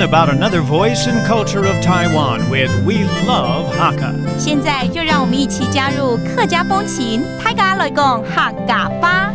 about another voice and culture of Taiwan with We Love Hakka. 现在就让我们一起加入客家风情，大家来讲客家吧。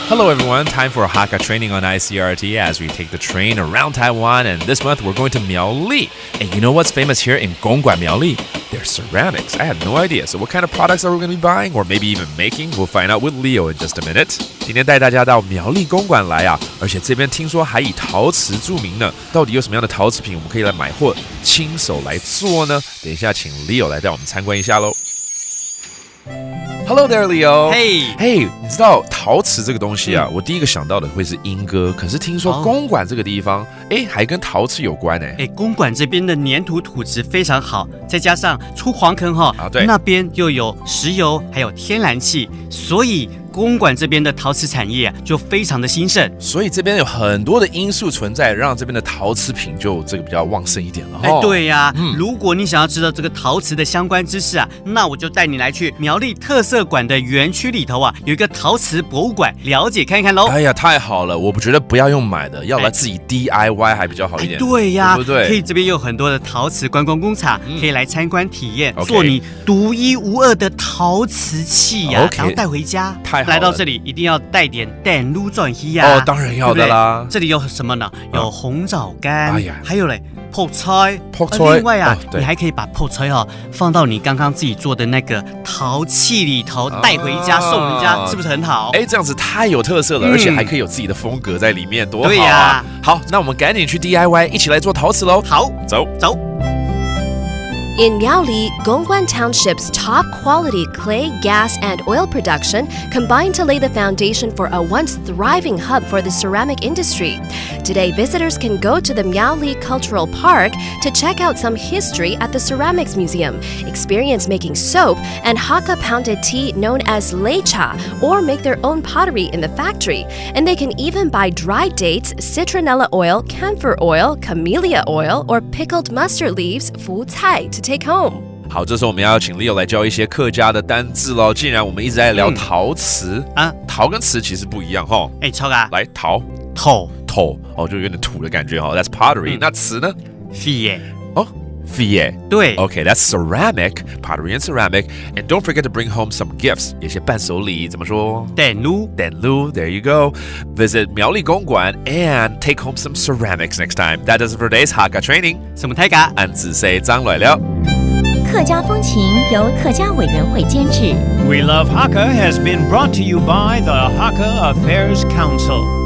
Hello everyone, time for a Hakka training on ICRT as we take the train around Taiwan, and this month we're going to Miaoli. And you know what's famous here in Gongguan Miaoli? They're ceramics. I had no idea. So what kind of products are we going to be buying or maybe even making? We'll find out with Leo in just a minute. 今天带大家到苗栗公馆来啊，而且这边听说还以陶瓷著名呢。到底有什么样的陶瓷品我们可以来买或亲手来做呢？等一下请 Leo 来带我们参观一下喽。Hello there, Leo. Hey, 你知道陶瓷这个东西啊，我第一个想到的会是莺歌，可是听说公馆这个地方，还跟陶瓷有关哎。公馆这边的粘土土质非常好，再加上出黄坑对，那边又有石油，还有天然气，所以公馆这边的陶瓷产业就非常的兴盛，所以这边有很多的因素存在，让这边的陶瓷品就这个比较旺盛一点了。对呀，如果你想要知道这个陶瓷的相关知识啊，那我就带你来去苗栗特色馆的园区里头啊，有一个陶瓷博物馆，了解看看喽。哎呀，太好了，我觉得不要用买的，要来自己 DIY 还比较好一点。对呀，对不对？可以这边有很多的陶瓷观光工厂，可以来参观体验， Okay 做你独一无二的陶瓷器呀，然后带回家。太好了，来到这里一定要带点蛋卤转鱼呀。当然要的啦。这里有什么呢？有红枣干，还有嘞泡菜。另外啊，你还可以把泡菜放到你刚刚自己做的那个陶器里头，带回家送人家，是不是很好？这样子太有特色了，而且还可以有自己的风格在里面，多好啊！对呀，好，那我们赶紧去 DIY， 一起来做陶瓷喽。好，走。In Miaoli, Gongguan Township's top quality clay, gas, and oil production combine to lay the foundation for a once thriving hub for the ceramic industry. Today, visitors can go to the Miaoli Cultural Park to check out some history at the Ceramics Museum, experience making soap and Hakka pounded tea known as leicha, or make their own pottery in the factory. And they can even buy dried dates, citronella oil, camphor oil, camellia oil, or pickled mustard leaves, fu cai, to take home. 好，这时候我们要请 Leo 来教一些客家的单字喽。既然我们一直在聊陶瓷陶跟瓷其实不一样超哥，来陶就有点土的感觉That's pottery。那瓷呢 ？fie。fie。对。Okay, that's ceramic, pottery and ceramic. And don't forget to bring home some gifts. 有些伴手礼怎么说？蛋卤。There you go. Visit 苗栗公馆 and take home some ceramics next time. That does it for today's Hakka training. 什么太嘎？按字say 张来了。客家风情由客家委员会监制。 We Love Hakka has been brought to you by the Hakka Affairs Council.